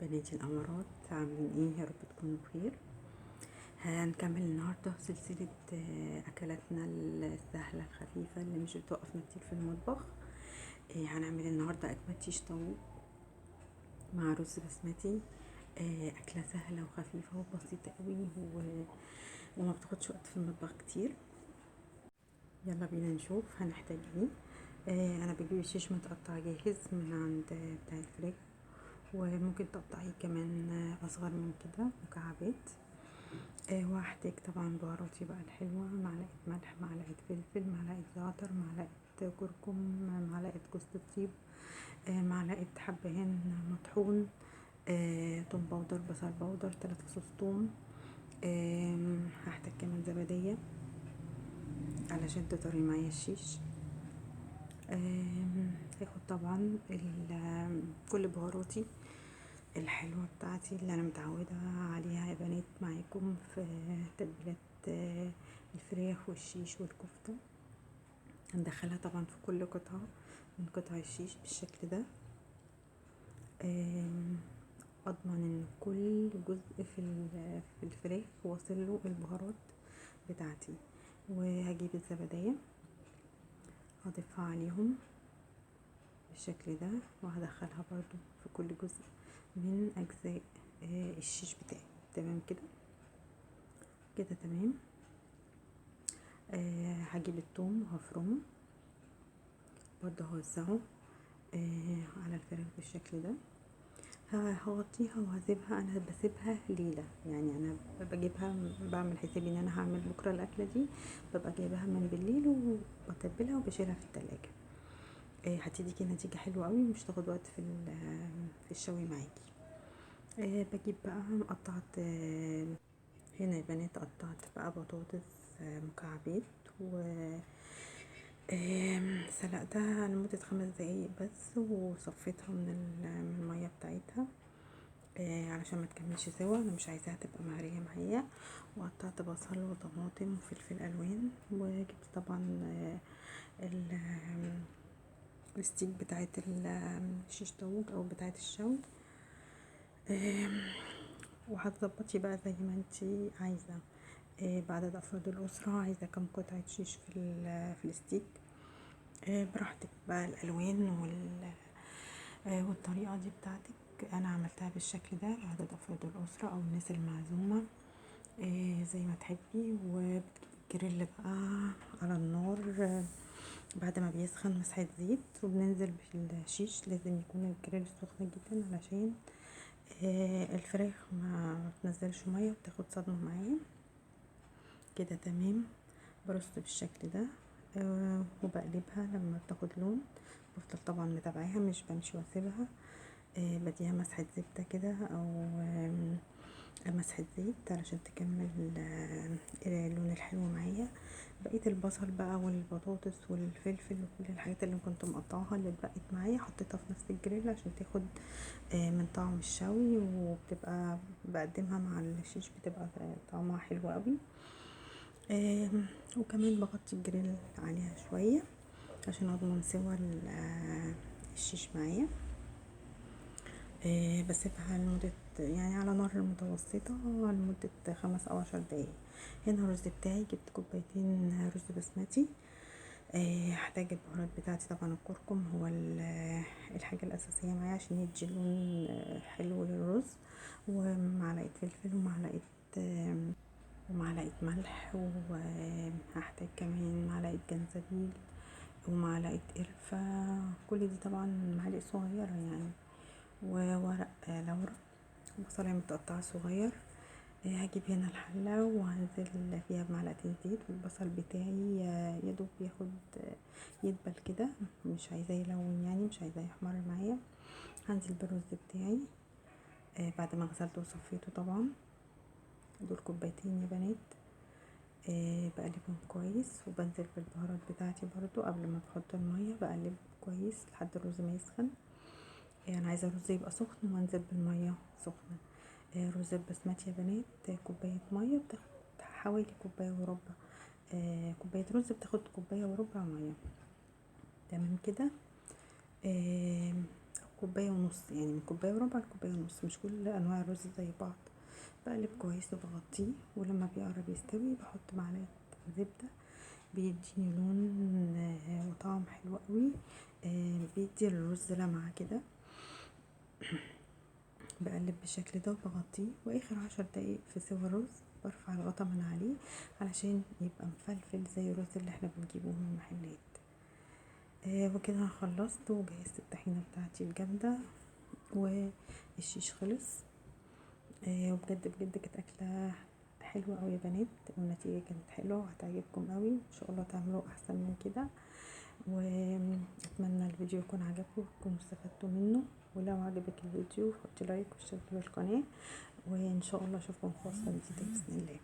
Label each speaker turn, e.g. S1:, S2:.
S1: بناتي الأمارات عاملين ايه؟ يا رب تكونوا بخير. هنكمل النهاردة سلسلة أكلاتنا السهلة الخفيفة اللي مش بتوقفنا كتير في المطبخ. هنعمل النهاردة أكبة شيش طاووق مع رز بسمتي. أكلة سهلة وخفيفة وبسيطة قوي وما بتاخدش وقت في المطبخ كتير. يلا بينا نشوف هنحتاج ايه. أنا بجيب الشيش متقطع جاهز من عند بتاع الفراخ، وممكن تقطعيه كمان اصغر من كده مكعبات. وهحتاج طبعا بهاراتي بقى الحلوه، معلقه ملح، معلقه فلفل، معلقه زعتر، معلقه كركم، معلقه جوز الطيب، معلقه حبهان مطحون، توم باودر، بصل باودر، 3 فصوص توم. هحتاج كمان زبديه علشان تطري معايا الشيش. هاخد طبعا كل بهاراتي الحلوة بتاعتي اللي انا متعودة عليها يا بنات معاكم في تتبيلات الفراخ والشيش والكفتة. هندخلها طبعا في كل قطعة من قطع الشيش بالشكل ده. اضمن ان كل جزء في الفراخ واصل له البهارات بتاعتي. وهجيب الزبدية هضيفها عليهم بالشكل ده، وهدخلها برضو في كل جزء من اجزاء الشيش بتاعي. تمام كده كده تمام. هجيب الثوم وهفرمه برضه، هوزعه على الفراخ بالشكل ده. هغطيها وهسيبها، انا بسيبها ليله، يعني انا بجيبها بعمل حسابي ان انا هعمل بكره الاكله دي، ببقى جايبها من بالليل وبتبلها وبشيلها في التلاجة. هتديكي نتيجه حلوه قوي، مش تاخد وقت في الشوي معاكي. بجيب بقى قطعت هنا يا بنات، قطعت بقى بطاطس مكعبات سلقتها لمدة 5 دقايق بس، وصفيتها من المية بتاعتها علشان ما تكملش سوا، انا مش عايزاها تبقى مهرية معايا. وقطعت بصل وطماطم وفلفل الوان، وجبت طبعا الستيك بتاعت الشيش طاووق او بتاعت الشوي. وهتظبطي بقى زي ما انتي عايزة. بعدد افراد الاسرة عايزة كم قطعة شيش في الستيك. براحتك بقى الالوان والطريقة دي بتاعتك. انا عملتها بالشكل ده لعدد افراد الاسرة او الناس المعزومة، زي ما تحبي. وبتجيبي الجريل بقى على النار بعد ما بيسخن مسحة زيت، وبننزل بالشيش. لازم يكون الجريل سخن جدا علشان الفراخ ما تنزلش ميه وتاخد صدمة معايا. كده تمام. برص بالشكل ده وبقلبها لما بتاخد لون. بفضل طبعا متابعاها، مش بمشي واسيبها. بديها مسحة زبدة كده او مسحة زيت علشان تكمل اللون الحلو معايا. بقية البصل بقى والبطاطس والفلفل وكل الحاجات اللي كنت مقطعاها اللي اتبقت معايا حطيتها في نفس الجريل عشان تاخد من طعم الشوي، وبتبقى بقدمها مع الشيش بتبقى طعمها حلو قوي. وكمان بغطي الجريل عليها شوية عشان اضمن سوا الشيش معايا. بسيبها لمدة يعني على نار متوسطة لمدة 5 أو 10 دقايق. هنا الرز بتاعي جبت 2 كوباية رز بسمتي. هحتاج البهارات بتاعتي طبعا. الكركم هو الحاجة الأساسية معايا عشان يدي لون حلو للرز، ومعلقة فلفل ومعلقة ملح، وهحتاج كمان معلقة جنزبيل ومعلقة قرفة. كل دي طبعا معالق صغيرة يعني، وورق لورا، بصلاية متقطعة صغير. هجيب هنا الحلة وهنزل فيها بمعلقتين زيت، والبصل بتاعي يدوب ياخد يدبل كده، مش عايزاه يلون يعني، مش عايزاه يحمر معايا. هنزل بالرز بتاعي بعد ما غسلته وصفيته طبعا. دول 2 كوباية يا بنات. بقلبهم كويس، وبنزل بالبهارات بتاعتي برضو قبل ما بحط المية. بقلب كويس لحد الرز ما يسخن. انا عايزه الرز يبقى سخن وانزل بالميه سخنه. رز البسمتي يا بنات 1 كوباية ميه بتاخد حوالي 1.25 كوباية. كوباية رز بتاخد 1.25 كوباية ميه. تمام كده. كوباية ونص، يعني من كوباية وربع لكوباية ونص، مش كل انواع الرز زي بعض. بقلب كويس وبغطيه، ولما بيقرب يستوي بحط معلقة زبدة، بيديني لون وطعم حلو قوي. بيدي الرز لمعة كده. بقلب بالشكل ده وبغطيه، واخر 10 دقايق في سوا الرز برفع الغطا من عليه علشان يبقى مفلفل زي الرز اللي احنا بنجيبه من المحلات. وكده انا خلصت وجهزت الطحينة بتاعتي الجامدة، والشيش خلص. وبجد بجد كانت اكلة حلوة قوي يا بنات، والنتيجة كانت حلوة وهتعجبكم قوي، ان شاء الله تعملوا احسن من كده. واتمنى الفيديو يكون عجبكم وتكونوا استفدتوا منه، ولو عجبك الفيديو حطي لايك واشتركي بالقناة، وان شاء الله اشوفكم في وصفة جديدة باذن الله.